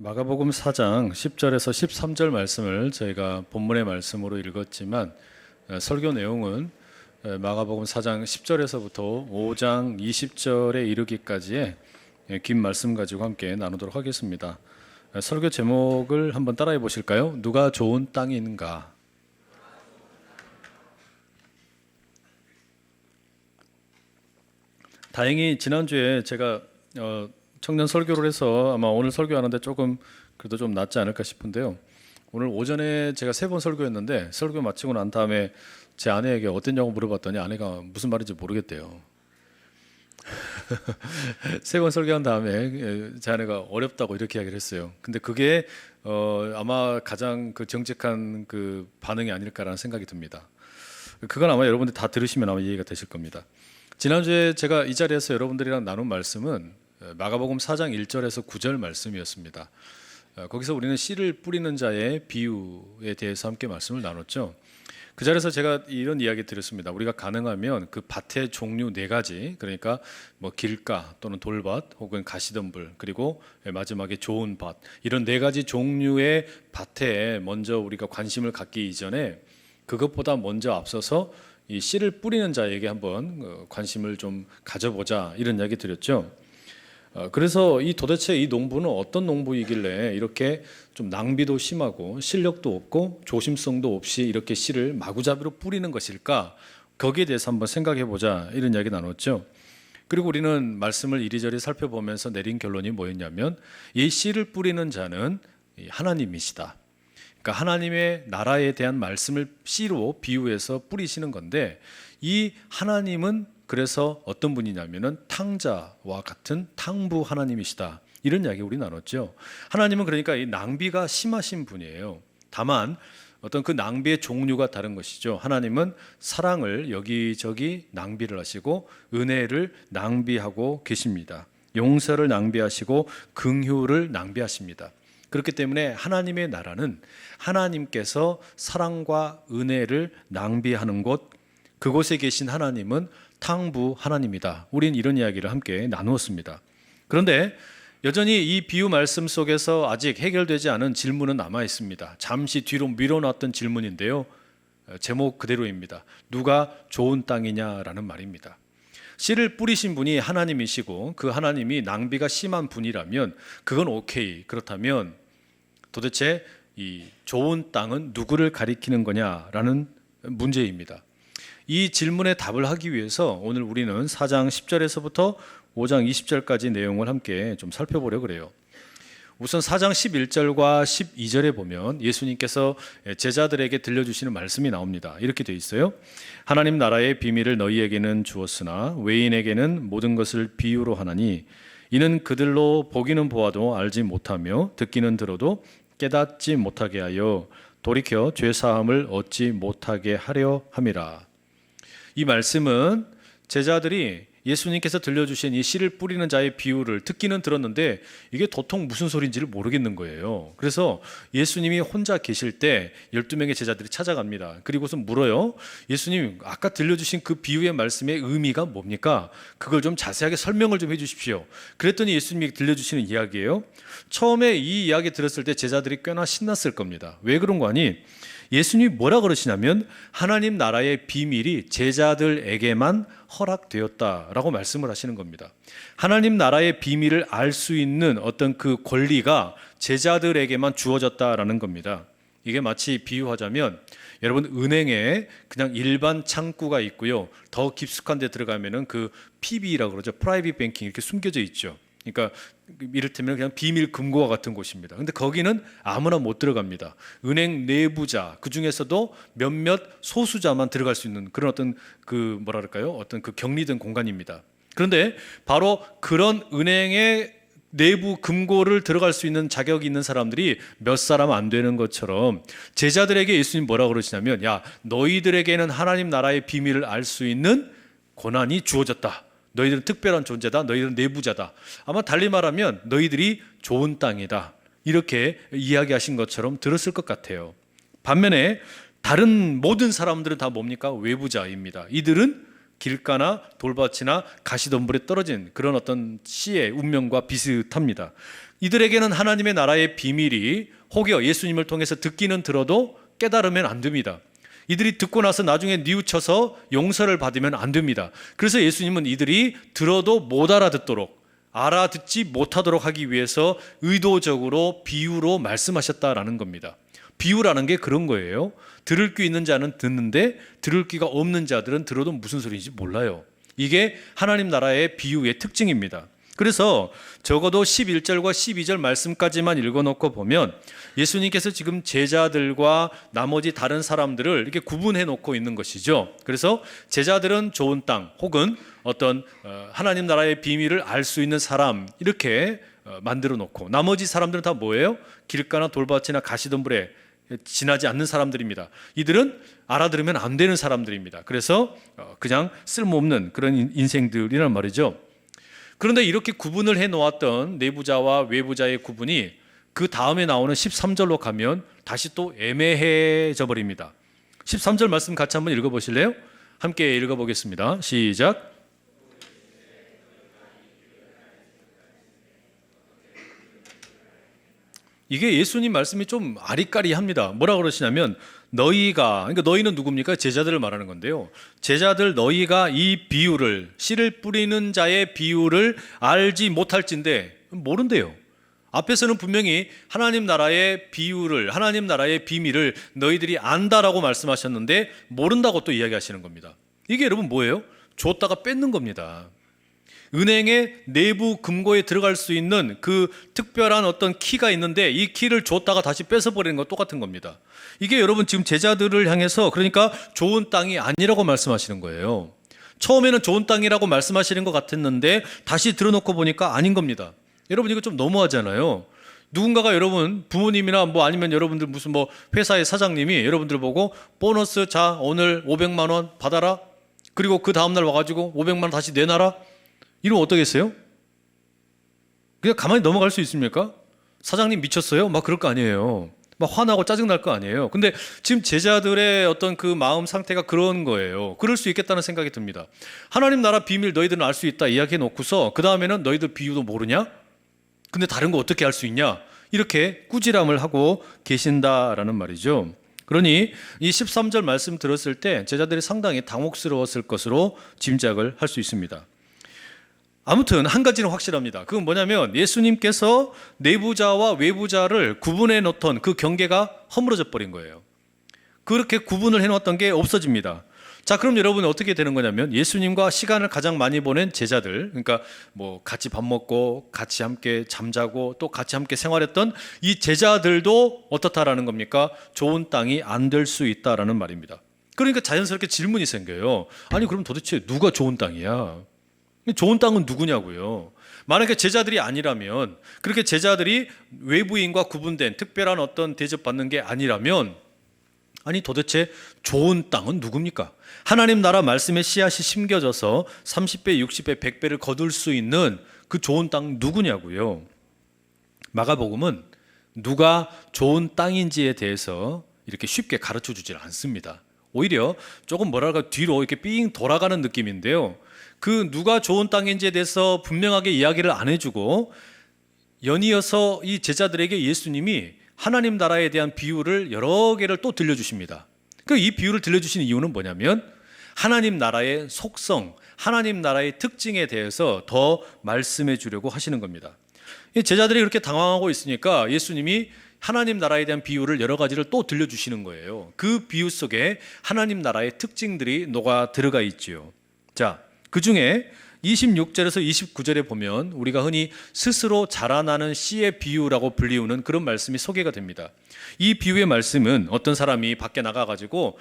마가복음 4장 10절에서 13절 말씀을 저희가 본문의 말씀으로 읽었지만 설교 내용은 마가복음 4장 10절에서부터 5장 20절에 이르기까지의 긴 말씀 가지고 함께 나누도록 하겠습니다. 설교 제목을 한번 따라해 보실까요? 누가 좋은 땅인가? 다행히 지난주에 제가 청년 설교를 해서 아마 오늘 설교하는데 조금 그래도 좀 낫지 않을까 싶은데요. 오늘 오전에 제가 3번 설교했는데 설교 마치고 난 다음에 제 아내에게 어땠냐고 물어봤더니 아내가 무슨 말인지 모르겠대요. 3번 설교한 다음에 제 아내가 어렵다고 이렇게 이야기를 했어요. 근데 그게 아마 가장 그 정직한 그 반응이 아닐까라는 생각이 듭니다. 그건 아마 여러분들 다 들으시면 아마 이해가 되실 겁니다. 지난주에 제가 이 자리에서 여러분들이랑 나눈 말씀은 마가복음 4장 1절에서 9절 말씀이었습니다. 거기서 우리는 씨를 뿌리는 자의 비유에 대해서 함께 말씀을 나눴죠. 그 자리에서 제가 이런 이야기 드렸습니다. 우리가 가능하면 그 밭의 종류 4가지, 그러니까 뭐 길가 또는 돌밭 혹은 가시덤불, 그리고 마지막에 좋은 밭, 이런 4가지 종류의 밭에 먼저 우리가 관심을 갖기 이전에 그것보다 먼저 앞서서 이 씨를 뿌리는 자에게 한번 관심을 좀 가져보자, 이런 이야기 드렸죠. 그래서 도대체 이 농부는 어떤 농부이길래 이렇게 좀 낭비도 심하고 실력도 없고 조심성도 없이 이렇게 씨를 마구잡이로 뿌리는 것일까? 거기에 대해서 한번 생각해 보자, 이런 이야기 나눴죠. 그리고 우리는 말씀을 이리저리 살펴보면서 내린 결론이 뭐였냐면 이 씨를 뿌리는 자는 하나님이시다. 그러니까 하나님의 나라에 대한 말씀을 씨로 비유해서 뿌리시는 건데, 이 하나님은 그래서 어떤 분이냐면은 탕자와 같은 탕부 하나님이시다, 이런 이야기 우리 나눴죠. 하나님은 그러니까 이 낭비가 심하신 분이에요. 다만 어떤 그 낭비의 종류가 다른 것이죠. 하나님은 사랑을 여기저기 낭비를 하시고 은혜를 낭비하고 계십니다. 용서를 낭비하시고 긍휼을 낭비하십니다. 그렇기 때문에 하나님의 나라는 하나님께서 사랑과 은혜를 낭비하는 곳, 그곳에 계신 하나님은 탕부 하나님이다. 우린 이런 이야기를 함께 나누었습니다. 그런데 여전히 이 비유 말씀 속에서 아직 해결되지 않은 질문은 남아 있습니다. 잠시 뒤로 밀어놨던 질문인데요. 제목 그대로입니다. 누가 좋은 땅이냐라는 말입니다. 씨를 뿌리신 분이 하나님이시고 그 하나님이 낭비가 심한 분이라면 그건 오케이. 그렇다면 도대체 이 좋은 땅은 누구를 가리키는 거냐라는 문제입니다. 이 질문에 답을 하기 위해서 오늘 우리는 4장 10절에서부터 5장 20절까지 내용을 함께 좀 살펴보려고 그래요. 우선 4장 11절과 12절에 보면 예수님께서 제자들에게 들려주시는 말씀이 나옵니다. 이렇게 되어 있어요. 하나님 나라의 비밀을 너희에게는 주었으나 외인에게는 모든 것을 비유로 하나니 이는 그들로 보기는 보아도 알지 못하며 듣기는 들어도 깨닫지 못하게 하여 돌이켜 죄사함을 얻지 못하게 하려 함이라. 이 말씀은 제자들이 예수님께서 들려주신 이 씨를 뿌리는 자의 비유를 듣기는 들었는데 이게 도통 무슨 소리인지를 모르겠는 거예요. 그래서 예수님이 혼자 계실 때 12명의 제자들이 찾아갑니다. 그리고서 물어요. 예수님, 아까 들려주신 그 비유의 말씀의 의미가 뭡니까? 그걸 좀 자세하게 설명을 좀 해주십시오. 그랬더니 예수님이 들려주시는 이야기예요. 처음에 이 이야기 들었을 때 제자들이 꽤나 신났을 겁니다. 왜 그런 거 아니? 예수님이 뭐라 그러시냐면 하나님 나라의 비밀이 제자들에게만 허락되었다라고 말씀을 하시는 겁니다. 하나님 나라의 비밀을 알 수 있는 어떤 그 권리가 제자들에게만 주어졌다라는 겁니다. 이게 마치 비유하자면 여러분 은행에 그냥 일반 창구가 있고요. 더 깊숙한 데 들어가면은 그 PB라고 그러죠. 프라이빗 뱅킹 이렇게 숨겨져 있죠. 그러니까 이를테면 그냥 비밀 금고와 같은 곳입니다. 근데 거기는 아무나 못 들어갑니다. 은행 내부자, 그 중에서도 몇몇 소수자만 들어갈 수 있는 그런 어떤 그 뭐랄까요? 어떤 그 격리된 공간입니다. 그런데 바로 그런 은행의 내부 금고를 들어갈 수 있는 자격이 있는 사람들이 몇 사람 안 되는 것처럼 제자들에게 예수님 뭐라고 그러시냐면, 야, 너희들에게는 하나님 나라의 비밀을 알 수 있는 권한이 주어졌다. 너희들은 특별한 존재다. 너희들은 내부자다. 아마 달리 말하면 너희들이 좋은 땅이다. 이렇게 이야기하신 것처럼 들었을 것 같아요. 반면에 다른 모든 사람들은 다 뭡니까? 외부자입니다. 이들은 길가나 돌밭이나 가시덤불에 떨어진 그런 어떤 씨의 운명과 비슷합니다. 이들에게는 하나님의 나라의 비밀이 혹여 예수님을 통해서 듣기는 들어도 깨달으면 안 됩니다. 이들이 듣고 나서 나중에 뉘우쳐서 용서를 받으면 안 됩니다. 그래서 예수님은 이들이 들어도 못 알아듣도록, 알아듣지 못하도록 하기 위해서 의도적으로 비유로 말씀하셨다라는 겁니다. 비유라는 게 그런 거예요. 들을 귀 있는 자는 듣는데 들을 귀가 없는 자들은 들어도 무슨 소리인지 몰라요. 이게 하나님 나라의 비유의 특징입니다. 그래서 적어도 11절과 12절 말씀까지만 읽어놓고 보면 예수님께서 지금 제자들과 나머지 다른 사람들을 이렇게 구분해 놓고 있는 것이죠. 그래서 제자들은 좋은 땅 혹은 어떤 하나님 나라의 비밀을 알 수 있는 사람 이렇게 만들어 놓고, 나머지 사람들은 다 뭐예요? 길가나 돌밭이나 가시덤불에 지나지 않는 사람들입니다. 이들은 알아들으면 안 되는 사람들입니다. 그래서 그냥 쓸모없는 그런 인생들이란 말이죠. 그런데 이렇게 구분을 해 놓았던 내부자와 외부자의 구분이 그 다음에 나오는 13절로 가면 다시 또 애매해져 버립니다. 13절 말씀 같이 한번 읽어보실래요? 함께 읽어보겠습니다. 시작. 이게 예수님 말씀이 좀 아리까리합니다. 뭐라 그러시냐면 너희가, 그러니까 너희는 누굽니까? 제자들을 말하는 건데요. 제자들 너희가 이 비유를, 씨를 뿌리는 자의 비유를 알지 못할진데 모른대요. 앞에서는 분명히 하나님 나라의 비유를, 하나님 나라의 비밀을 너희들이 안다라고 말씀하셨는데 모른다고 또 이야기하시는 겁니다. 이게 여러분 뭐예요? 줬다가 뺏는 겁니다. 은행의 내부 금고에 들어갈 수 있는 그 특별한 어떤 키가 있는데 이 키를 줬다가 다시 뺏어버리는 것 똑같은 겁니다. 이게 여러분 지금 제자들을 향해서, 그러니까 좋은 땅이 아니라고 말씀하시는 거예요. 처음에는 좋은 땅이라고 말씀하시는 것 같았는데 다시 들어놓고 보니까 아닌 겁니다. 여러분 이거 좀 너무하잖아요. 누군가가 여러분 부모님이나 뭐 아니면 여러분들 무슨 뭐 회사의 사장님이 여러분들 보고 보너스 자 오늘 500만 원 받아라, 그리고 그 다음날 와가지고 500만 원 다시 내놔라, 이러면 어떠겠어요? 그냥 가만히 넘어갈 수 있습니까? 사장님 미쳤어요? 막 그럴 거 아니에요. 막 화나고 짜증날 거 아니에요. 근데 지금 제자들의 어떤 그 마음 상태가 그런 거예요. 그럴 수 있겠다는 생각이 듭니다. 하나님 나라 비밀 너희들은 알 수 있다 이야기해 놓고서 그 다음에는 너희들 비유도 모르냐? 근데 다른 거 어떻게 알 수 있냐? 이렇게 꾸지람을 하고 계신다라는 말이죠. 그러니 이 13절 말씀 들었을 때 제자들이 상당히 당혹스러웠을 것으로 짐작을 할 수 있습니다. 아무튼 한 가지는 확실합니다. 그건 뭐냐면 예수님께서 내부자와 외부자를 구분해 놓던 그 경계가 허물어져 버린 거예요. 그렇게 구분을 해 놓았던 게 없어집니다. 자, 그럼 여러분 어떻게 되는 거냐면 예수님과 시간을 가장 많이 보낸 제자들, 그러니까 뭐 같이 밥 먹고 같이 함께 잠자고 또 같이 함께 생활했던 이 제자들도 어떻다라는 겁니까? 좋은 땅이 안 될 수 있다라는 말입니다. 그러니까 자연스럽게 질문이 생겨요. 아니 그럼 도대체 누가 좋은 땅이야? 좋은 땅은 누구냐고요. 만약에 제자들이 아니라면, 그렇게 제자들이 외부인과 구분된 특별한 어떤 대접받는 게 아니라면, 아니 도대체 좋은 땅은 누굽니까? 하나님 나라 말씀의 씨앗이 심겨져서 30배, 60배, 100배를 거둘 수 있는 그 좋은 땅 누구냐고요. 마가복음은 누가 좋은 땅인지에 대해서 이렇게 쉽게 가르쳐 주질 않습니다. 오히려 조금 뭐랄까 뒤로 이렇게 삥 돌아가는 느낌인데요. 그 누가 좋은 땅인지에 대해서 분명하게 이야기를 안 해주고 연이어서 이 제자들에게 예수님이 하나님 나라에 대한 비유를 여러 개를 또 들려주십니다. 이 비유를 들려주신 이유는 뭐냐면 하나님 나라의 속성, 하나님 나라의 특징에 대해서 더 말씀해 주려고 하시는 겁니다. 제자들이 그렇게 당황하고 있으니까 예수님이 하나님 나라에 대한 비유를 여러 가지를 또 들려주시는 거예요. 그 비유 속에 하나님 나라의 특징들이 녹아 들어가 있지요. 자, 그 중에 26절에서 29절에 보면 우리가 흔히 스스로 자라나는 씨의 비유라고 불리우는 그런 말씀이 소개가 됩니다. 이 비유의 말씀은 어떤 사람이 밖에 나가가지고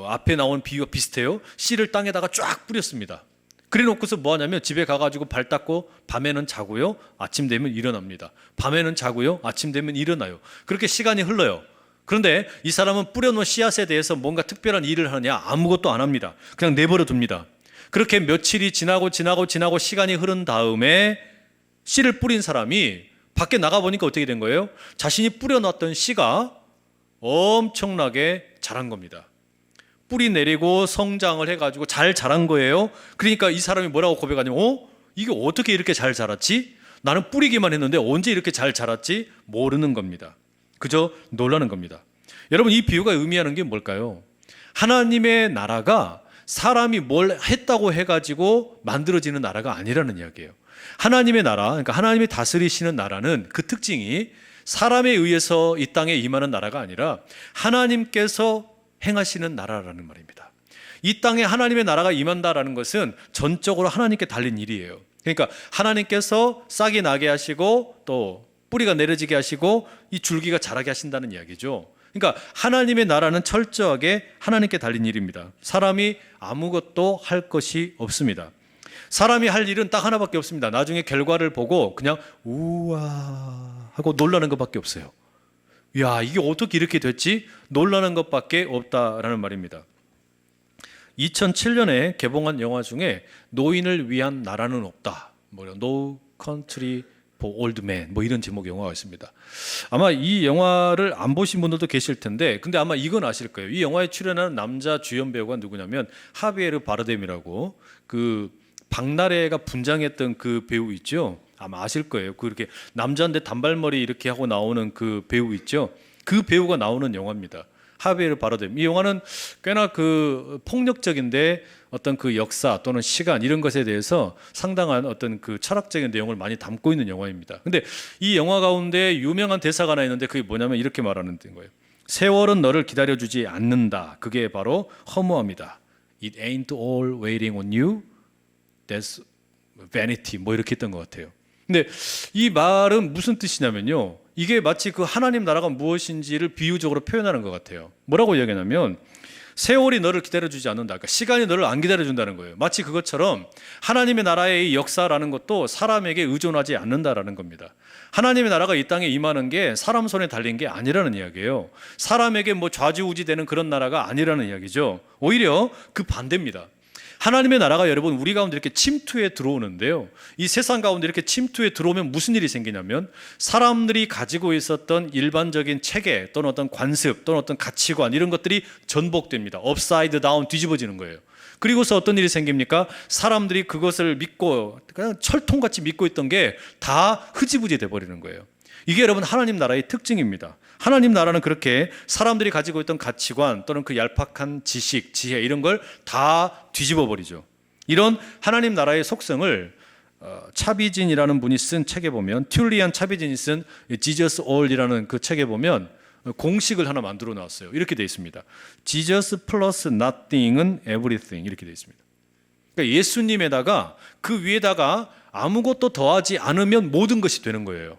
앞에 나온 비유와 비슷해요. 씨를 땅에다가 쫙 뿌렸습니다. 그래 놓고서 뭐 하냐면 집에 가가지고 발 닦고 밤에는 자고요, 아침 되면 일어납니다. 밤에는 자고요, 아침 되면 일어나요. 그렇게 시간이 흘러요. 그런데 이 사람은 뿌려놓은 씨앗에 대해서 뭔가 특별한 일을 하느냐? 아무것도 안 합니다. 그냥 내버려 둡니다. 그렇게 며칠이 지나고 시간이 흐른 다음에 씨를 뿌린 사람이 밖에 나가보니까 어떻게 된 거예요? 자신이 뿌려놨던 씨가 엄청나게 자란 겁니다. 뿌리 내리고 성장을 해가지고 잘 자란 거예요. 그러니까 이 사람이 뭐라고 고백하냐면 이게 어떻게 이렇게 잘 자랐지? 나는 뿌리기만 했는데 언제 이렇게 잘 자랐지? 모르는 겁니다. 그저 놀라는 겁니다. 여러분, 이 비유가 의미하는 게 뭘까요? 하나님의 나라가 사람이 뭘 했다고 해가지고 만들어지는 나라가 아니라는 이야기예요. 하나님의 나라, 그러니까 하나님이 다스리시는 나라는 그 특징이 사람에 의해서 이 땅에 임하는 나라가 아니라 하나님께서 행하시는 나라라는 말입니다. 이 땅에 하나님의 나라가 임한다라는 것은 전적으로 하나님께 달린 일이에요. 그러니까 하나님께서 싹이 나게 하시고 또 뿌리가 내려지게 하시고 이 줄기가 자라게 하신다는 이야기죠. 그러니까 하나님의 나라는 철저하게 하나님께 달린 일입니다. 사람이 아무것도 할 것이 없습니다. 사람이 할 일은 딱 하나밖에 없습니다. 나중에 결과를 보고 그냥 우와 하고 놀라는 것밖에 없어요. 야, 이게 어떻게 이렇게 됐지? 놀라는 것밖에 없다라는 말입니다. 2007년에 개봉한 영화 중에 노인을 위한 나라는 없다, No Country for Old Men, 이런 제목의 영화가 있습니다. 아마 이 영화를 안 보신 분들도 계실 텐데, 근데 아마 이건 아실 거예요. 이 영화에 출연하는 남자 주연 배우가 누구냐면 하비에르 바르뎀이라고, 그 박나래가 분장했던 그 배우 있죠. 아마 아실 거예요. 그렇게 남자인데 단발머리 이렇게 하고 나오는 그 배우 있죠. 그 배우가 나오는 영화입니다. 하비에르 바르뎀. 이 영화는 꽤나 그 폭력적인데 어떤 그 역사 또는 시간 이런 것에 대해서 상당한 어떤 그 철학적인 내용을 많이 담고 있는 영화입니다. 근데 이 영화 가운데 유명한 대사가 하나 있는데 그게 뭐냐면 이렇게 말하는 거예요. 세월은 너를 기다려주지 않는다. 그게 바로 허무합니다. It ain't all waiting on you. That's vanity. 이렇게 했던 것 같아요. 근데 이 말은 무슨 뜻이냐면요, 이게 마치 그 하나님 나라가 무엇인지를 비유적으로 표현하는 것 같아요. 뭐라고 이야기하냐면 세월이 너를 기다려주지 않는다. 그러니까 시간이 너를 안 기다려준다는 거예요. 마치 그것처럼 하나님의 나라의 역사라는 것도 사람에게 의존하지 않는다라는 겁니다. 하나님의 나라가 이 땅에 임하는 게 사람 손에 달린 게 아니라는 이야기예요. 사람에게 좌지우지되는 그런 나라가 아니라는 이야기죠. 오히려 그 반대입니다. 하나님의 나라가 여러분 우리 가운데 이렇게 침투해 들어오는데요, 이 세상 가운데 이렇게 침투해 들어오면 무슨 일이 생기냐면 사람들이 가지고 있었던 일반적인 체계 또는 어떤 관습 또는 어떤 가치관 이런 것들이 전복됩니다. 업사이드 다운, 뒤집어지는 거예요. 그리고서 어떤 일이 생깁니까? 사람들이 그것을 믿고 그냥 철통같이 믿고 있던 게 다 흐지부지 돼버리는 거예요. 이게 여러분 하나님 나라의 특징입니다. 하나님 나라는 그렇게 사람들이 가지고 있던 가치관 또는 그 얄팍한 지식, 지혜 이런 걸 다 뒤집어 버리죠. 이런 하나님 나라의 속성을 차비진이라는 분이 쓴 책에 보면, 튤리안 차비진이 쓴 Jesus All이라는 그 책에 보면 공식을 하나 만들어 놨어요. 이렇게 되어 있습니다. Jesus plus nothing은 everything, 이렇게 되어 있습니다. 그러니까 예수님에다가 그 위에다가 아무것도 더하지 않으면 모든 것이 되는 거예요.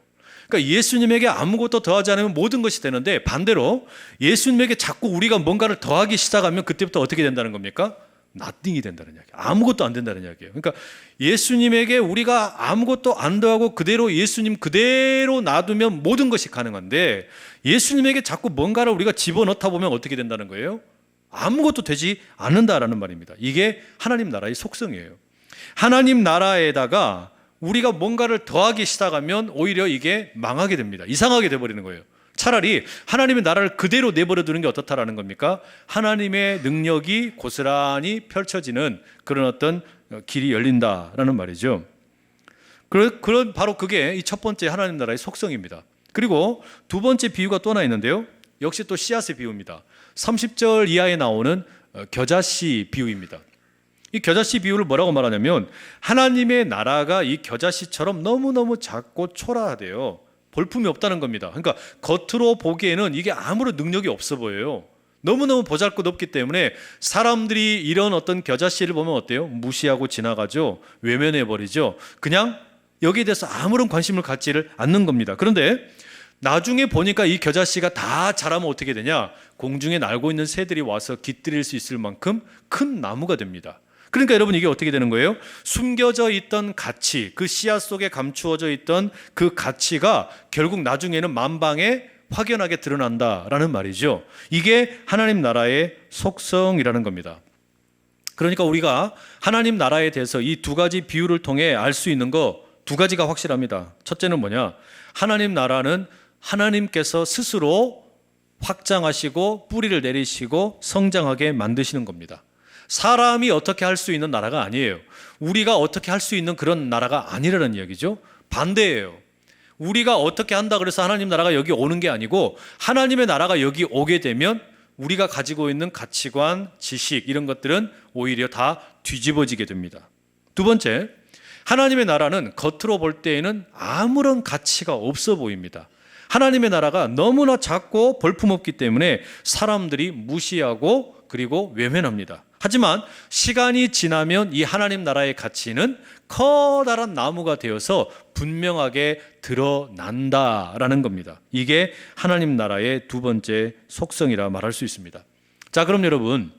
그러니까 예수님에게 아무것도 더하지 않으면 모든 것이 되는데, 반대로 예수님에게 자꾸 우리가 뭔가를 더하기 시작하면 그때부터 어떻게 된다는 겁니까? nothing이 된다는 이야기예요. 아무것도 안 된다는 이야기예요. 그러니까 예수님에게 우리가 아무것도 안 더하고 그대로 예수님 그대로 놔두면 모든 것이 가능한데, 예수님에게 자꾸 뭔가를 우리가 집어넣다 보면 어떻게 된다는 거예요? 아무것도 되지 않는다라는 말입니다. 이게 하나님 나라의 속성이에요. 하나님 나라에다가 우리가 뭔가를 더하기 시작하면 오히려 이게 망하게 됩니다. 이상하게 돼버리는 거예요. 차라리 하나님의 나라를 그대로 내버려 두는 게 어떻다라는 겁니까? 하나님의 능력이 고스란히 펼쳐지는 그런 어떤 길이 열린다라는 말이죠. 그런 바로 그게 이 첫 번째 하나님 나라의 속성입니다. 그리고 두 번째 비유가 또 하나 있는데요, 역시 또 씨앗의 비유입니다. 30절 이하에 나오는 겨자씨 비유입니다. 이 겨자씨 비유를 뭐라고 말하냐면, 하나님의 나라가 이 겨자씨처럼 너무너무 작고 초라하대요. 볼품이 없다는 겁니다. 그러니까 겉으로 보기에는 이게 아무런 능력이 없어 보여요. 너무너무 보잘것없기 때문에 사람들이 이런 어떤 겨자씨를 보면 어때요? 무시하고 지나가죠. 외면해버리죠. 그냥 여기에 대해서 아무런 관심을 갖지를 않는 겁니다. 그런데 나중에 보니까 이 겨자씨가 다 자라면 어떻게 되냐? 공중에 날고 있는 새들이 와서 깃들일 수 있을 만큼 큰 나무가 됩니다. 그러니까 여러분 이게 어떻게 되는 거예요? 숨겨져 있던 가치, 그 씨앗 속에 감추어져 있던 그 가치가 결국 나중에는 만방에 확연하게 드러난다라는 말이죠. 이게 하나님 나라의 속성이라는 겁니다. 그러니까 우리가 하나님 나라에 대해서 이 두 가지 비유를 통해 알 수 있는 거 두 가지가 확실합니다. 첫째는 뭐냐? 하나님 나라는 하나님께서 스스로 확장하시고 뿌리를 내리시고 성장하게 만드시는 겁니다. 사람이 어떻게 할 수 있는 나라가 아니에요. 우리가 어떻게 할 수 있는 그런 나라가 아니라는 이야기죠. 반대예요. 우리가 어떻게 한다 그래서 하나님 나라가 여기 오는 게 아니고, 하나님의 나라가 여기 오게 되면 우리가 가지고 있는 가치관, 지식 이런 것들은 오히려 다 뒤집어지게 됩니다. 두 번째, 하나님의 나라는 겉으로 볼 때에는 아무런 가치가 없어 보입니다. 하나님의 나라가 너무나 작고 볼품없기 때문에 사람들이 무시하고 그리고 외면합니다. 하지만 시간이 지나면 이 하나님 나라의 가치는 커다란 나무가 되어서 분명하게 드러난다라는 겁니다. 이게 하나님 나라의 두 번째 속성이라 말할 수 있습니다. 자, 그럼 여러분,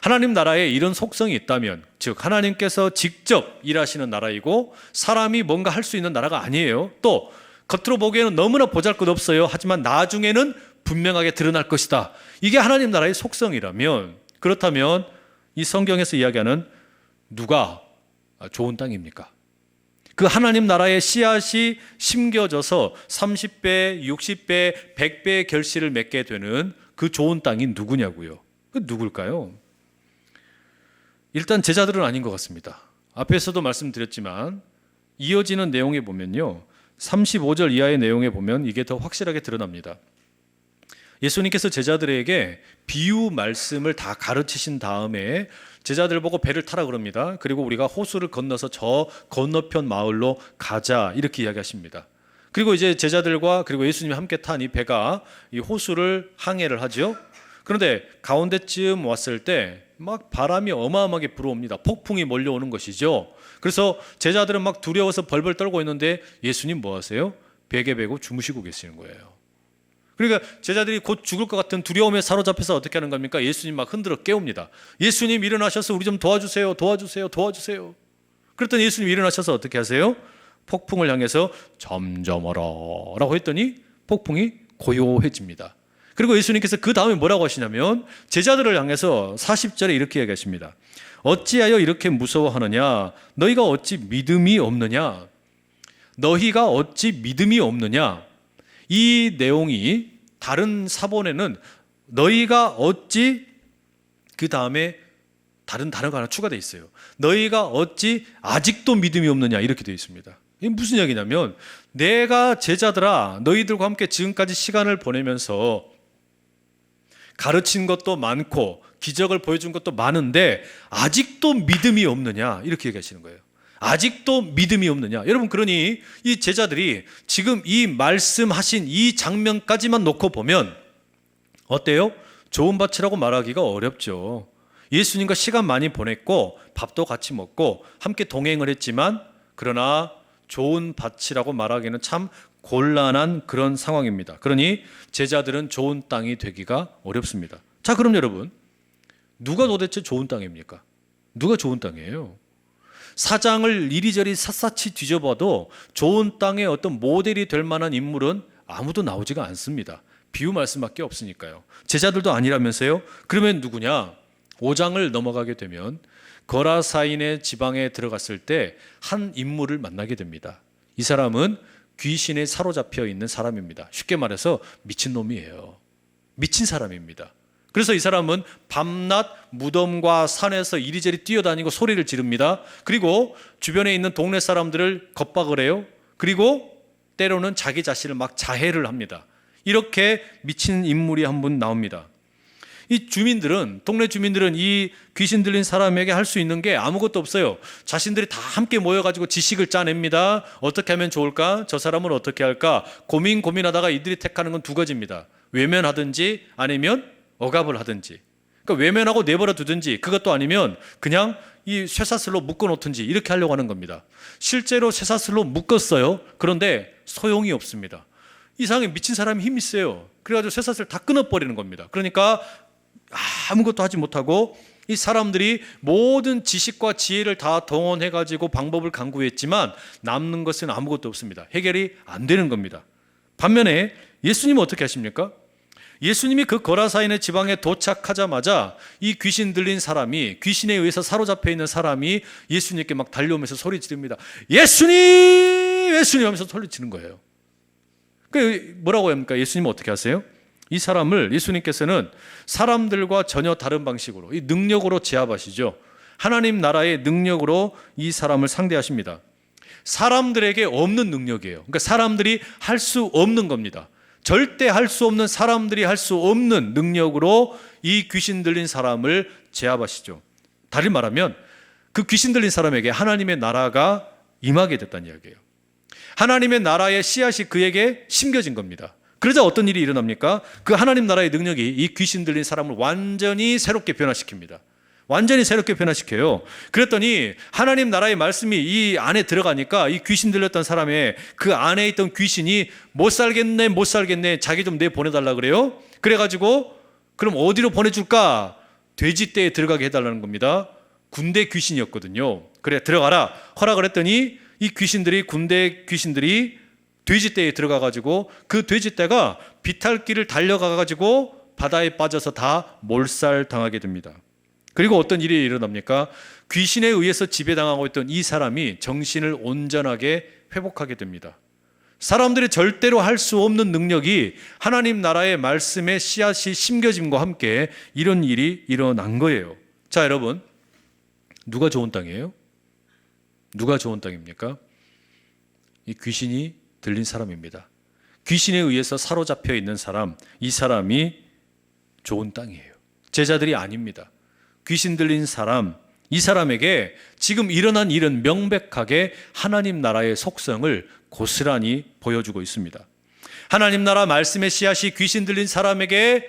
하나님 나라에 이런 속성이 있다면, 즉 하나님께서 직접 일하시는 나라이고 사람이 뭔가 할 수 있는 나라가 아니에요. 또 겉으로 보기에는 너무나 보잘것없어요. 하지만 나중에는 분명하게 드러날 것이다. 이게 하나님 나라의 속성이라면, 그렇다면 이 성경에서 이야기하는 누가 좋은 땅입니까? 그 하나님 나라의 씨앗이 심겨져서 30배, 60배, 100배의 결실을 맺게 되는 그 좋은 땅이 누구냐고요? 그 누굴까요? 일단 제자들은 아닌 것 같습니다. 앞에서도 말씀드렸지만 이어지는 내용에 보면요, 35절 이하의 내용에 보면 이게 더 확실하게 드러납니다. 예수님께서 제자들에게 비유 말씀을 다 가르치신 다음에 제자들 보고 배를 타라 그럽니다. 그리고 우리가 호수를 건너서 저 건너편 마을로 가자 이렇게 이야기하십니다. 그리고 이제 제자들과 그리고 예수님이 함께 탄 이 배가 이 호수를 항해를 하죠. 그런데 가운데쯤 왔을 때 막 바람이 어마어마하게 불어옵니다. 폭풍이 몰려오는 것이죠. 그래서 제자들은 막 두려워서 벌벌 떨고 있는데 예수님 뭐 하세요? 베개 베고 주무시고 계시는 거예요. 그러니까 제자들이 곧 죽을 것 같은 두려움에 사로잡혀서 어떻게 하는 겁니까? 예수님 막 흔들어 깨웁니다. 예수님 일어나셔서 우리 좀 도와주세요. 도와주세요. 도와주세요. 그랬더니 예수님 일어나셔서 어떻게 하세요? 폭풍을 향해서 점점 얼어라고 했더니 폭풍이 고요해집니다. 그리고 예수님께서 그 다음에 뭐라고 하시냐면 제자들을 향해서 40절에 이렇게 얘기하십니다. 어찌하여 이렇게 무서워하느냐? 너희가 어찌 믿음이 없느냐? 너희가 어찌 믿음이 없느냐? 이 내용이 다른 사본에는 너희가 어찌, 그 다음에 다른 단어가 하나 추가되어 있어요. 너희가 어찌 아직도 믿음이 없느냐 이렇게 되어 있습니다. 이게 무슨 이야기냐면 내가 제자들아 너희들과 함께 지금까지 시간을 보내면서 가르친 것도 많고 기적을 보여준 것도 많은데 아직도 믿음이 없느냐 이렇게 얘기하시는 거예요. 아직도 믿음이 없느냐. 여러분, 그러니 이 제자들이 지금 이 말씀하신 이 장면까지만 놓고 보면 어때요? 좋은 밭이라고 말하기가 어렵죠. 예수님과 시간 많이 보냈고 밥도 같이 먹고 함께 동행을 했지만 그러나 좋은 밭이라고 말하기는 참 곤란한 그런 상황입니다. 그러니 제자들은 좋은 땅이 되기가 어렵습니다. 자, 그럼 여러분, 누가 도대체 좋은 땅입니까? 누가 좋은 땅이에요? 사장을 이리저리 샅샅이 뒤져봐도 좋은 땅의 어떤 모델이 될 만한 인물은 아무도 나오지가 않습니다. 비유 말씀밖에 없으니까요. 제자들도 아니라면서요? 그러면 누구냐? 5장을 넘어가게 되면 거라사인의 지방에 들어갔을 때 한 인물을 만나게 됩니다. 이 사람은 귀신에 사로잡혀 있는 사람입니다. 쉽게 말해서 미친놈이에요. 미친 사람입니다. 그래서 이 사람은 밤낮 무덤과 산에서 이리저리 뛰어다니고 소리를 지릅니다. 그리고 주변에 있는 동네 사람들을 겁박을 해요. 그리고 때로는 자기 자신을 막 자해를 합니다. 이렇게 미친 인물이 한 분 나옵니다. 이 주민들은, 동네 주민들은 이 귀신 들린 사람에게 할 수 있는 게 아무것도 없어요. 자신들이 다 함께 모여가지고 지식을 짜냅니다. 어떻게 하면 좋을까? 저 사람을 어떻게 할까? 고민하다가 이들이 택하는 건 두 가지입니다. 외면하든지 아니면 억압을 하든지. 그러니까 외면하고 내버려 두든지, 그것도 아니면 그냥 이 쇠사슬로 묶어 놓든지 이렇게 하려고 하는 겁니다. 실제로 쇠사슬로 묶었어요. 그런데 소용이 없습니다. 이상하게 미친 사람이 힘이 세요. 그래가지고 쇠사슬 다 끊어버리는 겁니다. 그러니까 아무것도 하지 못하고 이 사람들이 모든 지식과 지혜를 다 동원해가지고 방법을 강구했지만 남는 것은 아무것도 없습니다. 해결이 안 되는 겁니다. 반면에 예수님은 어떻게 하십니까? 예수님이 그 거라사인의 지방에 도착하자마자 이 귀신 들린 사람이, 귀신에 의해서 사로잡혀 있는 사람이 예수님께 막 달려오면서 소리 지릅니다. 예수님! 예수님 하면서 소리 지르는 거예요. 그 뭐라고 합니까? 예수님은 어떻게 하세요? 이 사람을 예수님께서는 사람들과 전혀 다른 방식으로, 이 능력으로 제압하시죠. 하나님 나라의 능력으로 이 사람을 상대하십니다. 사람들에게 없는 능력이에요. 그러니까 사람들이 할 수 없는 겁니다. 절대 할 수 없는, 사람들이 할 수 없는 능력으로 이 귀신 들린 사람을 제압하시죠. 다른 말하면 그 귀신 들린 사람에게 하나님의 나라가 임하게 됐다는 이야기예요. 하나님의 나라의 씨앗이 그에게 심겨진 겁니다. 그러자 어떤 일이 일어납니까? 그 하나님 나라의 능력이 이 귀신 들린 사람을 완전히 새롭게 변화시킵니다. 완전히 새롭게 변화시켜요. 그랬더니 하나님 나라의 말씀이 이 안에 들어가니까 이 귀신 들렸던 사람의 그 안에 있던 귀신이 못 살겠네 자기 좀 내보내달라 그래요. 그래가지고 그럼 어디로 보내줄까? 돼지떼에 들어가게 해달라는 겁니다. 군대 귀신이었거든요. 그래 들어가라 허락을 했더니 이 귀신들이, 군대 귀신들이 돼지떼에 들어가가지고 그 돼지떼가 비탈길을 달려가가지고 바다에 빠져서 다 몰살당하게 됩니다. 그리고 어떤 일이 일어납니까? 귀신에 의해서 지배당하고 있던 이 사람이 정신을 온전하게 회복하게 됩니다. 사람들이 절대로 할 수 없는 능력이 하나님 나라의 말씀의 씨앗이 심겨짐과 함께 이런 일이 일어난 거예요. 자, 여러분, 누가 좋은 땅이에요? 누가 좋은 땅입니까? 이 귀신이 들린 사람입니다. 귀신에 의해서 사로잡혀 있는 사람, 이 사람이 좋은 땅이에요. 제자들이 아닙니다. 귀신 들린 사람, 이 사람에게 지금 일어난 일은 명백하게 하나님 나라의 속성을 고스란히 보여주고 있습니다. 하나님 나라 말씀의 씨앗이 귀신 들린 사람에게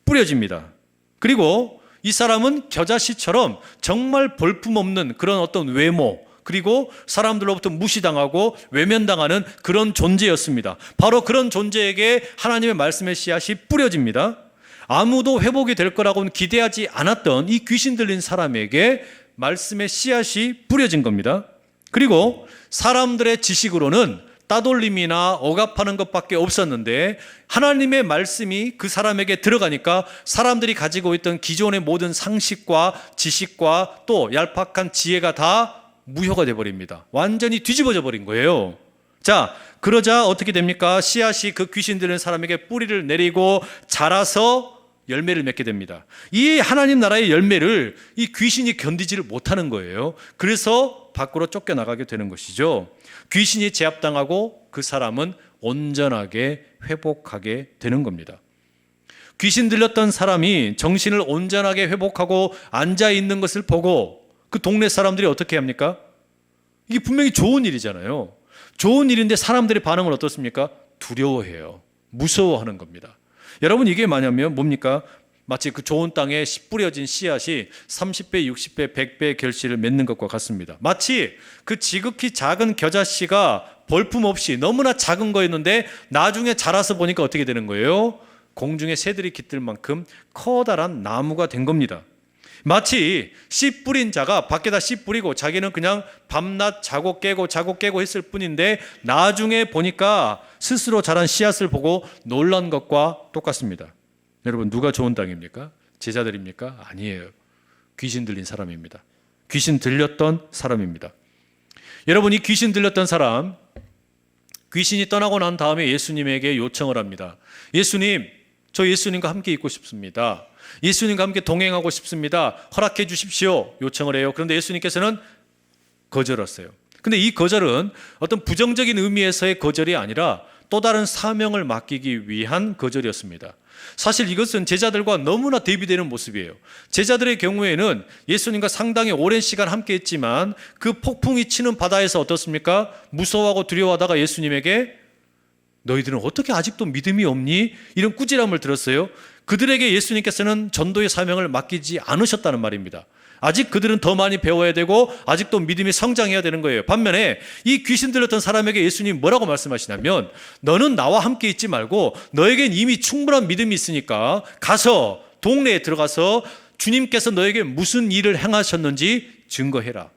뿌려집니다. 그리고 이 사람은 겨자씨처럼 정말 볼품없는 그런 어떤 외모, 그리고 사람들로부터 무시당하고 외면당하는 그런 존재였습니다. 바로 그런 존재에게 하나님의 말씀의 씨앗이 뿌려집니다. 아무도 회복이 될 거라고는 기대하지 않았던 이 귀신 들린 사람에게 말씀의 씨앗이 뿌려진 겁니다. 그리고 사람들의 지식으로는 따돌림이나 억압하는 것밖에 없었는데 하나님의 말씀이 그 사람에게 들어가니까 사람들이 가지고 있던 기존의 모든 상식과 지식과 또 얄팍한 지혜가 다 무효가 돼버립니다. 완전히 뒤집어져 버린 거예요. 자, 그러자 어떻게 됩니까? 씨앗이 그 귀신 들린 사람에게 뿌리를 내리고 자라서 열매를 맺게 됩니다. 이 하나님 나라의 열매를 이 귀신이 견디지를 못하는 거예요. 그래서 밖으로 쫓겨나가게 되는 것이죠. 귀신이 제압당하고 그 사람은 온전하게 회복하게 되는 겁니다. 귀신 들렸던 사람이 정신을 온전하게 회복하고 앉아있는 것을 보고 그 동네 사람들이 어떻게 합니까? 이게 분명히 좋은 일이잖아요. 좋은 일인데 사람들의 반응은 어떻습니까? 두려워해요. 무서워하는 겁니다. 여러분, 이게 뭐냐면 뭡니까? 마치 그 좋은 땅에 뿌려진 씨앗이 30배, 60배, 100배의 결실을 맺는 것과 같습니다. 마치 그 지극히 작은 겨자씨가 볼품없이 너무나 작은 거였는데 나중에 자라서 보니까 어떻게 되는 거예요? 공중에 새들이 깃들 만큼 커다란 나무가 된 겁니다. 마치 씨 뿌린 자가 밖에다 씨 뿌리고 자기는 그냥 밤낮 자고 깨고 했을 뿐인데 나중에 보니까 스스로 자란 씨앗을 보고 놀란 것과 똑같습니다. 여러분, 누가 좋은 땅입니까? 제자들입니까? 아니에요. 귀신 들린 사람입니다. 귀신 들렸던 사람입니다. 여러분, 이 귀신 들렸던 사람, 귀신이 떠나고 난 다음에 예수님에게 요청을 합니다. 예수님, 저 예수님과 함께 있고 싶습니다. 예수님과 함께 동행하고 싶습니다. 허락해 주십시오. 요청을 해요. 그런데 예수님께서는 거절했어요. 근데 이 거절은 어떤 부정적인 의미에서의 거절이 아니라 또 다른 사명을 맡기기 위한 거절이었습니다. 사실 이것은 제자들과 너무나 대비되는 모습이에요. 제자들의 경우에는 예수님과 상당히 오랜 시간 함께 했지만 그 폭풍이 치는 바다에서 어떻습니까? 무서워하고 두려워하다가 예수님에게 너희들은 어떻게 아직도 믿음이 없니? 이런 꾸지람을 들었어요. 그들에게 예수님께서는 전도의 사명을 맡기지 않으셨다는 말입니다. 아직 그들은 더 많이 배워야 되고 아직도 믿음이 성장해야 되는 거예요. 반면에 이 귀신 들렸던 사람에게 예수님 뭐라고 말씀하시냐면 너는 나와 함께 있지 말고 너에겐 이미 충분한 믿음이 있으니까 가서 동네에 들어가서 주님께서 너에게 무슨 일을 행하셨는지 증거해라.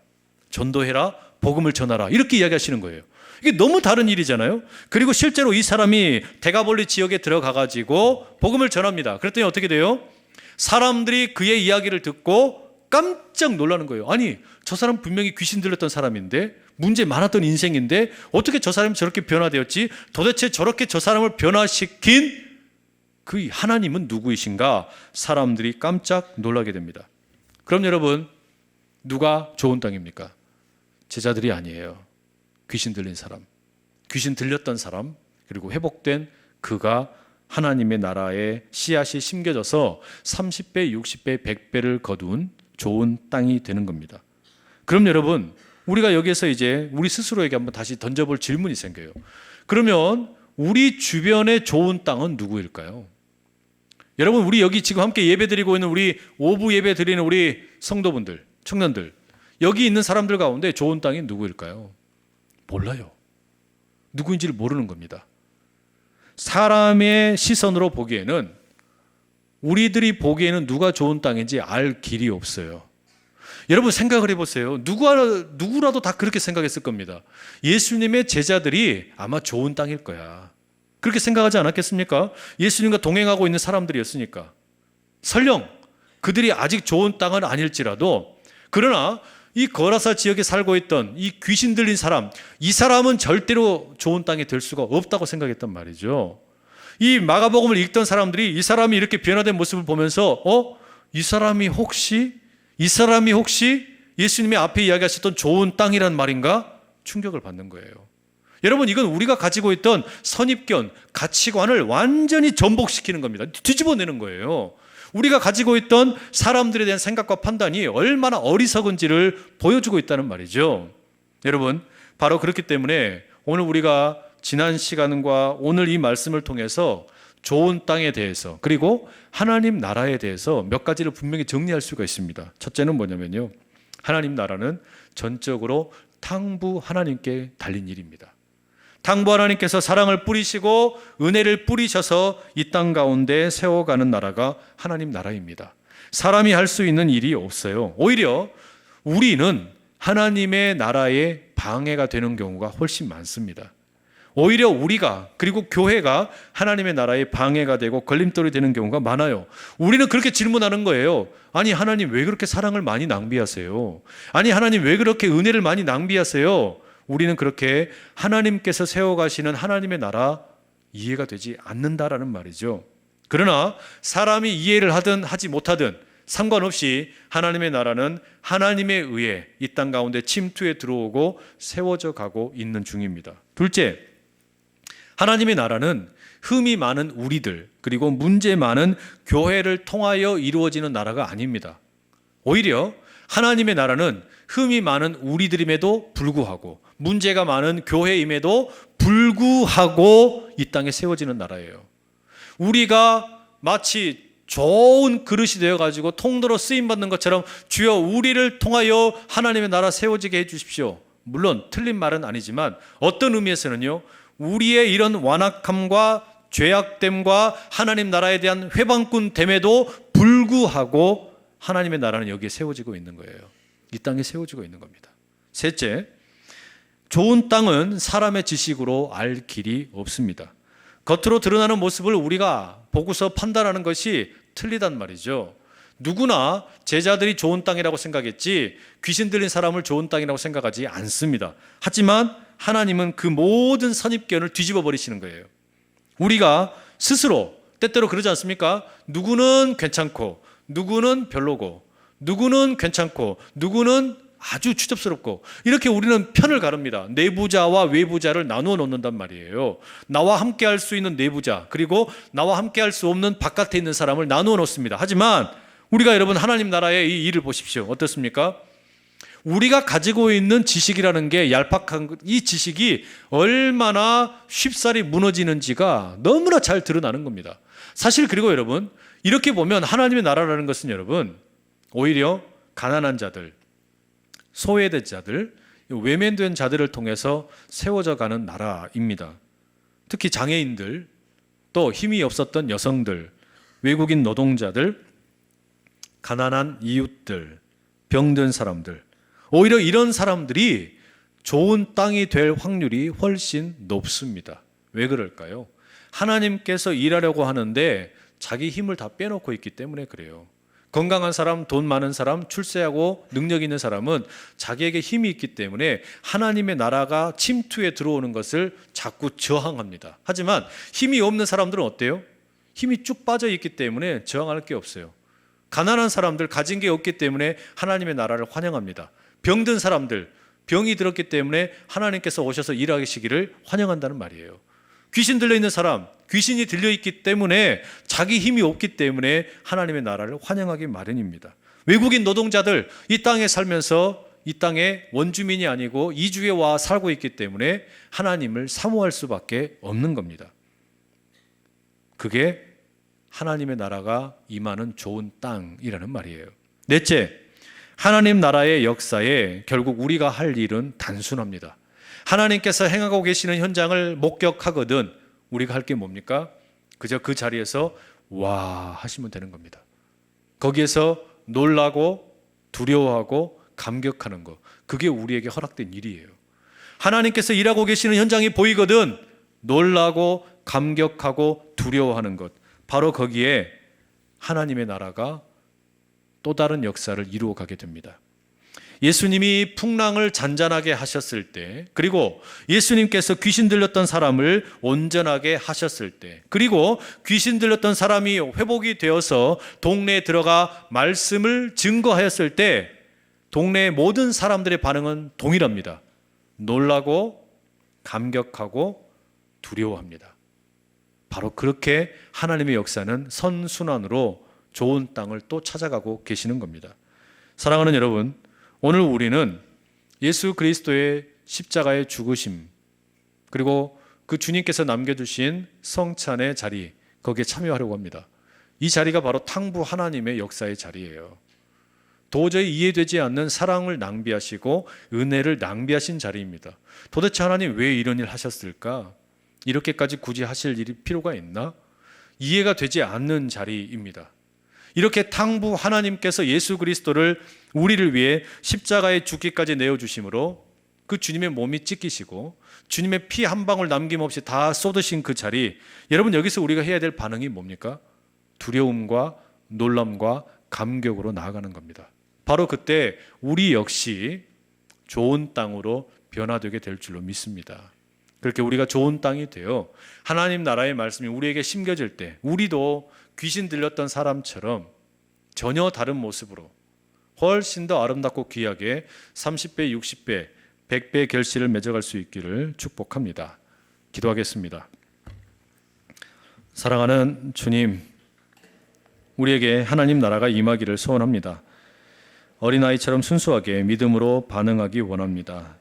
전도해라. 복음을 전하라. 이렇게 이야기하시는 거예요. 이게 너무 다른 일이잖아요. 그리고 실제로 이 사람이 데가볼리 지역에 들어가가지고 복음을 전합니다. 그랬더니 어떻게 돼요? 사람들이 그의 이야기를 듣고 깜짝 놀라는 거예요. 아니, 저 사람 분명히 귀신 들렸던 사람인데, 문제 많았던 인생인데 어떻게 저 사람이 저렇게 변화되었지? 도대체 저렇게 저 사람을 변화시킨 그 하나님은 누구이신가? 사람들이 깜짝 놀라게 됩니다. 그럼 여러분, 누가 좋은 땅입니까? 제자들이 아니에요. 귀신 들린 사람, 귀신 들렸던 사람, 그리고 회복된 그가 하나님의 나라에 씨앗이 심겨져서 30배, 60배, 100배를 거둔 좋은 땅이 되는 겁니다. 그럼 여러분, 우리가 여기에서 이제 우리 스스로에게 한번 다시 던져볼 질문이 생겨요. 그러면 우리 주변의 좋은 땅은 누구일까요? 여러분, 우리 여기 지금 함께 예배드리고 있는 우리 오부 예배 드리는 우리 성도분들, 청년들, 여기 있는 사람들 가운데 좋은 땅이 누구일까요? 몰라요. 누구인지를 모르는 겁니다. 사람의 시선으로 보기에는, 우리들이 보기에는 누가 좋은 땅인지 알 길이 없어요. 여러분 생각을 해보세요. 누구라도 다 그렇게 생각했을 겁니다. 예수님의 제자들이 아마 좋은 땅일 거야. 그렇게 생각하지 않았겠습니까? 예수님과 동행하고 있는 사람들이었으니까. 설령 그들이 아직 좋은 땅은 아닐지라도, 그러나 이 거라사 지역에 살고 있던 이 귀신 들린 사람, 이 사람은 절대로 좋은 땅이 될 수가 없다고 생각했단 말이죠. 이 마가복음을 읽던 사람들이 이 사람이 이렇게 변화된 모습을 보면서 이 사람이 혹시 예수님의 앞에 이야기하셨던 좋은 땅이란 말인가? 충격을 받는 거예요. 여러분, 이건 우리가 가지고 있던 선입견, 가치관을 완전히 전복시키는 겁니다. 뒤집어내는 거예요. 우리가 가지고 있던 사람들에 대한 생각과 판단이 얼마나 어리석은지를 보여주고 있다는 말이죠. 여러분, 바로 그렇기 때문에 오늘 우리가 지난 시간과 오늘 이 말씀을 통해서 좋은 땅에 대해서, 그리고 하나님 나라에 대해서 몇 가지를 분명히 정리할 수가 있습니다. 첫째는 뭐냐면요, 하나님 나라는 전적으로 탕부 하나님께 달린 일입니다. 탕부 하나님께서 사랑을 뿌리시고 은혜를 뿌리셔서 이 땅 가운데 세워가는 나라가 하나님 나라입니다. 사람이 할 수 있는 일이 없어요. 오히려 우리는 하나님의 나라에 방해가 되는 경우가 훨씬 많습니다. 오히려 우리가, 그리고 교회가 하나님의 나라에 방해가 되고 걸림돌이 되는 경우가 많아요. 우리는 그렇게 질문하는 거예요. 아니, 하나님 왜 그렇게 사랑을 많이 낭비하세요? 아니, 하나님 왜 그렇게 은혜를 많이 낭비하세요? 우리는 그렇게 하나님께서 세워가시는 하나님의 나라 이해가 되지 않는다라는 말이죠. 그러나 사람이 이해를 하든 하지 못하든 상관없이 하나님의 나라는 하나님에 의해 이 땅 가운데 침투에 들어오고 세워져 가고 있는 중입니다. 둘째, 하나님의 나라는 흠이 많은 우리들, 그리고 문제 많은 교회를 통하여 이루어지는 나라가 아닙니다. 오히려 하나님의 나라는 흠이 많은 우리들임에도 불구하고, 문제가 많은 교회임에도 불구하고 이 땅에 세워지는 나라예요. 우리가 마치 좋은 그릇이 되어가지고 통도로 쓰임받는 것처럼, 주여 우리를 통하여 하나님의 나라 세워지게 해주십시오. 물론 틀린 말은 아니지만 어떤 의미에서는요, 우리의 이런 완악함과 죄악됨과 하나님 나라에 대한 회방꾼됨에도 불구하고 하나님의 나라는 여기에 세워지고 있는 거예요. 이 땅에 세워지고 있는 겁니다. 셋째, 좋은 땅은 사람의 지식으로 알 길이 없습니다. 겉으로 드러나는 모습을 우리가 보고서 판단하는 것이 틀리단 말이죠. 누구나 제자들이 좋은 땅이라고 생각했지 귀신 들린 사람을 좋은 땅이라고 생각하지 않습니다. 하지만 하나님은 그 모든 선입견을 뒤집어 버리시는 거예요. 우리가 스스로 때때로 그러지 않습니까? 누구는 괜찮고 누구는 별로고, 누구는 괜찮고 누구는 아주 추접스럽고, 이렇게 우리는 편을 가릅니다. 내부자와 외부자를 나누어 놓는단 말이에요. 나와 함께 할 수 있는 내부자, 그리고 나와 함께 할 수 없는 바깥에 있는 사람을 나누어 놓습니다. 하지만 우리가, 여러분, 하나님 나라의 이 일을 보십시오. 어떻습니까? 우리가 가지고 있는 지식이라는 게 얄팍한, 이 지식이 얼마나 쉽사리 무너지는지가 너무나 잘 드러나는 겁니다. 사실, 그리고 여러분, 이렇게 보면 하나님의 나라라는 것은, 여러분, 오히려 가난한 자들, 소외된 자들, 외면된 자들을 통해서 세워져 가는 나라입니다. 특히 장애인들, 또 힘이 없었던 여성들, 외국인 노동자들, 가난한 이웃들, 병든 사람들, 오히려 이런 사람들이 좋은 땅이 될 확률이 훨씬 높습니다. 왜 그럴까요? 하나님께서 일하려고 하는데 자기 힘을 다 빼놓고 있기 때문에 그래요. 건강한 사람, 돈 많은 사람, 출세하고 능력 있는 사람은 자기에게 힘이 있기 때문에 하나님의 나라가 침투에 들어오는 것을 자꾸 저항합니다. 하지만 힘이 없는 사람들은 어때요? 힘이 쭉 빠져 있기 때문에 저항할 게 없어요. 가난한 사람들, 가진 게 없기 때문에 하나님의 나라를 환영합니다. 병든 사람들, 병이 들었기 때문에 하나님께서 오셔서 일하시기를 환영한다는 말이에요. 귀신 들려있는 사람, 귀신이 들려있기 때문에 자기 힘이 없기 때문에 하나님의 나라를 환영하기 마련입니다. 외국인 노동자들, 이 땅에 살면서 이 땅에 원주민이 아니고 이주에 와 살고 있기 때문에 하나님을 사모할 수밖에 없는 겁니다. 그게 하나님의 나라가 임하는 좋은 땅이라는 말이에요. 넷째, 하나님 나라의 역사에 결국 우리가 할 일은 단순합니다. 하나님께서 행하고 계시는 현장을 목격하거든 우리가 할 게 뭡니까? 그저 그 자리에서 와 하시면 되는 겁니다. 거기에서 놀라고 두려워하고 감격하는 것, 그게 우리에게 허락된 일이에요. 하나님께서 일하고 계시는 현장이 보이거든 놀라고 감격하고 두려워하는 것, 바로 거기에 하나님의 나라가 또 다른 역사를 이루어 가게 됩니다. 예수님이 풍랑을 잔잔하게 하셨을 때, 그리고 예수님께서 귀신 들렸던 사람을 온전하게 하셨을 때, 그리고 귀신 들렸던 사람이 회복이 되어서 동네에 들어가 말씀을 증거하였을 때 동네의 모든 사람들의 반응은 동일합니다. 놀라고 감격하고 두려워합니다. 바로 그렇게 하나님의 역사는 선순환으로 좋은 땅을 또 찾아가고 계시는 겁니다. 사랑하는 여러분, 오늘 우리는 예수 그리스도의 십자가의 죽으심, 그리고 그 주님께서 남겨주신 성찬의 자리, 거기에 참여하려고 합니다. 이 자리가 바로 탕부 하나님의 역사의 자리예요. 도저히 이해되지 않는 사랑을 낭비하시고 은혜를 낭비하신 자리입니다. 도대체 하나님 왜 이런 일 하셨을까? 이렇게까지 굳이 하실 일이 필요가 있나? 이해가 되지 않는 자리입니다. 이렇게 탕부 하나님께서 예수 그리스도를 우리를 위해 십자가에 죽기까지 내어주심으로 그 주님의 몸이 찢기시고 주님의 피 한 방울 남김없이 다 쏟으신 그 자리, 여러분 여기서 우리가 해야 될 반응이 뭡니까? 두려움과 놀람과 감격으로 나아가는 겁니다. 바로 그때 우리 역시 좋은 땅으로 변화되게 될 줄로 믿습니다. 그렇게 우리가 좋은 땅이 되어 하나님 나라의 말씀이 우리에게 심겨질 때 우리도 귀신 들렸던 사람처럼 전혀 다른 모습으로 훨씬 더 아름답고 귀하게 30배, 60배, 100배의 결실을 맺어갈 수 있기를 축복합니다. 기도하겠습니다. 사랑하는 주님, 우리에게 하나님 나라가 임하기를 소원합니다. 어린아이처럼 순수하게 믿음으로 반응하기 원합니다.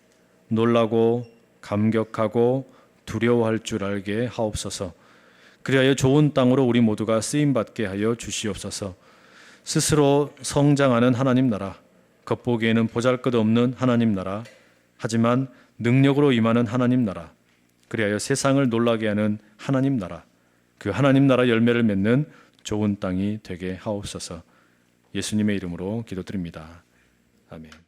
놀라고 감격하고 두려워할 줄 알게 하옵소서. 그리하여 좋은 땅으로 우리 모두가 쓰임받게 하여 주시옵소서. 스스로 성장하는 하나님 나라, 겉보기에는 보잘것없는 하나님 나라, 하지만 능력으로 임하는 하나님 나라, 그리하여 세상을 놀라게 하는 하나님 나라, 그 하나님 나라 열매를 맺는 좋은 땅이 되게 하옵소서. 예수님의 이름으로 기도드립니다. 아멘.